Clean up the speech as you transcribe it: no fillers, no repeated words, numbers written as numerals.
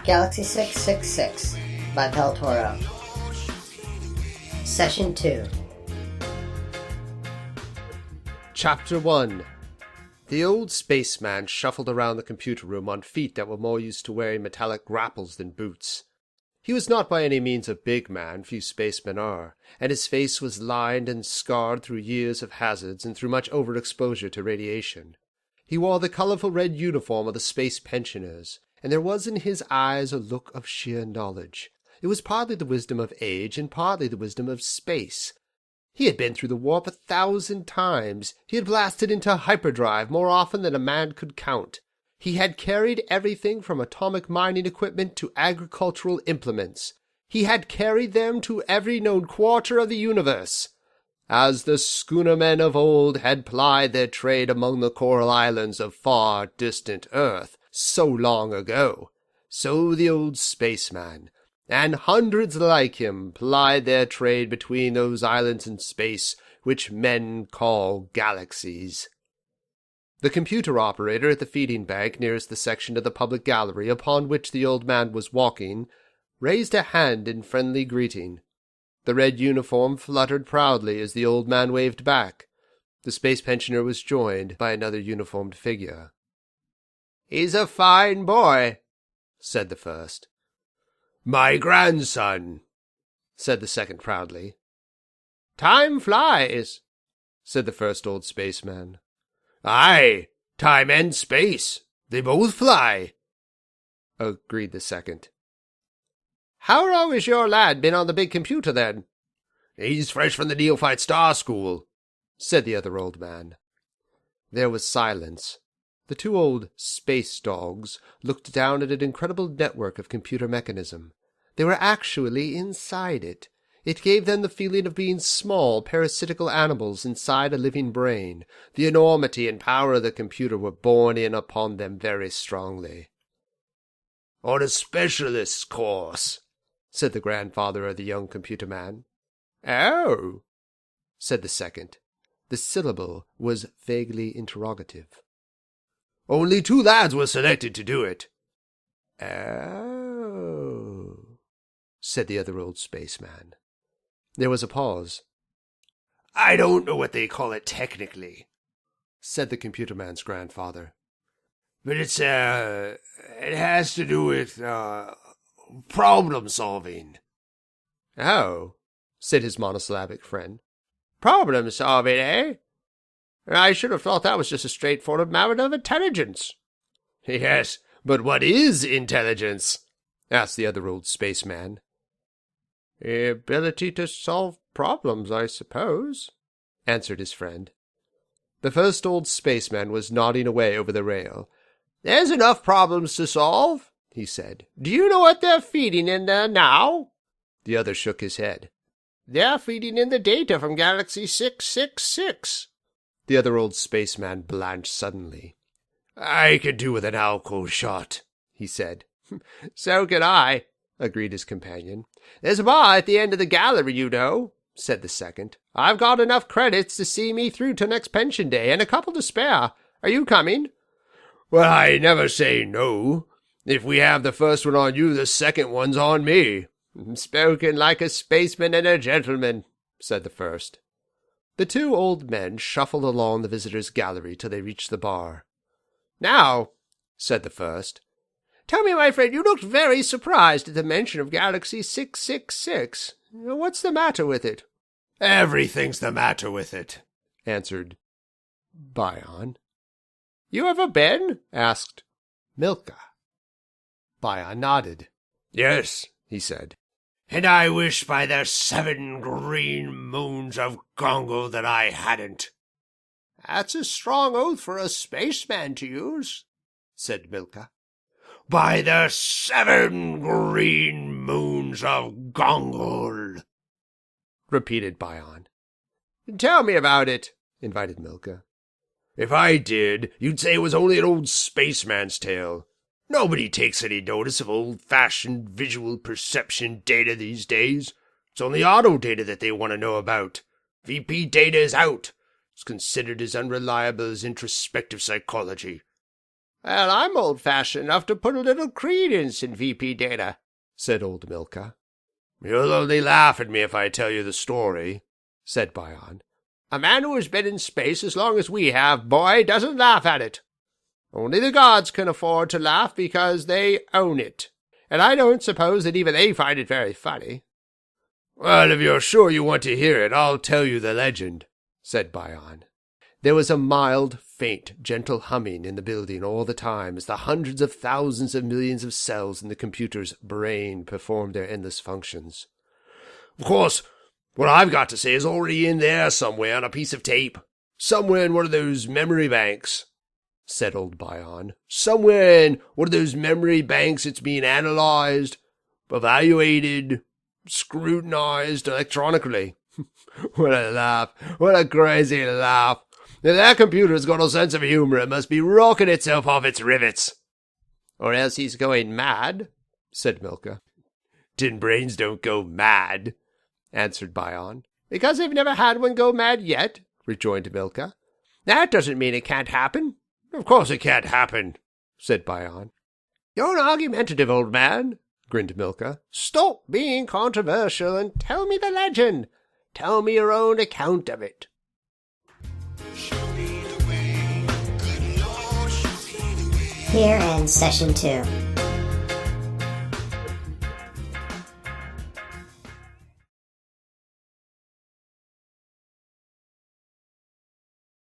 Galaxy 666 by Peltoro. Session 2. Chapter 1. The old spaceman shuffled around the computer room on feet that were more used to wearing metallic grapples than boots. He was not by any means a big man, few spacemen are, and his face was lined and scarred through years of hazards and through much overexposure to radiation. He wore the colorful red uniform of the space pensioners, and there was in his eyes a look of sheer knowledge. It was partly the wisdom of age and partly the wisdom of space. He had been through the warp 1,000 times. He had blasted into hyperdrive more often than a man could count. He had carried everything from atomic mining equipment to agricultural implements. He had carried them to every known quarter of the universe. As the schoonermen of old had plied their trade among the coral islands of far distant Earth so long ago, so the old spaceman, and hundreds like him, plied their trade between those islands in space which men call galaxies. The computer operator at the feeding bank nearest the section of the public gallery upon which the old man was walking raised a hand in friendly greeting. The red uniform fluttered proudly as the old man waved back. The space pensioner was joined by another uniformed figure. "He's a fine boy," said the first. "My grandson," said the second proudly. "Time flies," said the first old spaceman. "Aye, time and space. They both fly," agreed the second. "How long has your lad been on the big computer, then?" "He's fresh from the Neophyte Star School," said the other old man. There was silence. The two old space dogs looked down at an incredible network of computer mechanism. They were actually inside it. It gave them the feeling of being small, parasitical animals inside a living brain. The enormity and power of the computer were borne in upon them very strongly. "On a specialist course," said the grandfather of the young computer man. "Oh," said the second. The syllable was vaguely interrogative. "Only 2 lads were selected to do it." "Oh," said the other old spaceman. There was a pause. "I don't know what they call it technically," said the computer man's grandfather. "But it has to do with, problem solving." "Oh," said his monosyllabic friend. "Problem solving, eh? I should have thought that was just a straightforward matter of intelligence." "Yes, but what is intelligence?" asked the other old spaceman. "The ability to solve problems, I suppose," answered his friend. The first old spaceman was nodding away over the rail. "There's enough problems to solve," he said. "Do you know what they're feeding in there now?" The other shook his head. "They're feeding in the data from Galaxy 666. The other old spaceman blanched suddenly. "I could do with an alco shot," he said. "So can I," agreed his companion. "There's a bar at the end of the gallery, you know," said the second. "I've got enough credits to see me through to next pension day, and a couple to spare. Are you coming?" "Well, I never say no. If we have the first one on you, the second one's on me." "Spoken like a spaceman and a gentleman," said the first. The two old men shuffled along the visitors' gallery till they reached the bar. "Now," said the first, "tell me, my friend, you looked very surprised at the mention of Galaxy 666. What's the matter with it?" "Everything's the matter with it," answered Bion. "You ever been?" asked Milka. Bion nodded. "Yes," he said. "And I wish by the 7 green moons of Gongo that I hadn't." "That's a strong oath for a spaceman to use," said Milka. "By the 7 green moons of Gongol," repeated Bion. "Tell me about it," invited Milka. "If I did, you'd say it was only an old spaceman's tale. Nobody takes any notice of old-fashioned visual perception data these days. It's only auto data that they want to know about. VP data is out. It's considered as unreliable as introspective psychology. Well, I'm old-fashioned enough to put a little credence in VP data, said old Milka. You'll only laugh at me if I tell you the story, said Bion. A man who has been in space as long as we have, boy, doesn't laugh at it. Only the gods can afford to laugh because they own it, and I don't suppose that even they find it very funny. Well, if you're sure you want to hear it, I'll tell you the legend, said Bion. There was a mild, faint, gentle humming in the building all the time as the hundreds of thousands of millions of cells in the computer's brain performed their endless functions. Of course, what I've got to say is already in there somewhere on a piece of tape. Somewhere in one of those memory banks, said old Bion. Somewhere in one of those memory banks it's being analyzed, evaluated, scrutinized electronically. What a laugh. What a crazy laugh. If that computer's got a sense of humor, it must be rocking itself off its rivets. Or else he's going mad, said Milka. Tin brains don't go mad, answered Bion. Because they've never had one go mad yet, rejoined Milka. That doesn't mean it can't happen. Of course it can't happen, said Bion. You're an argumentative old man, grinned Milka. Stop being controversial and tell me the legend. Tell me your own account of it. Here ends Session 2.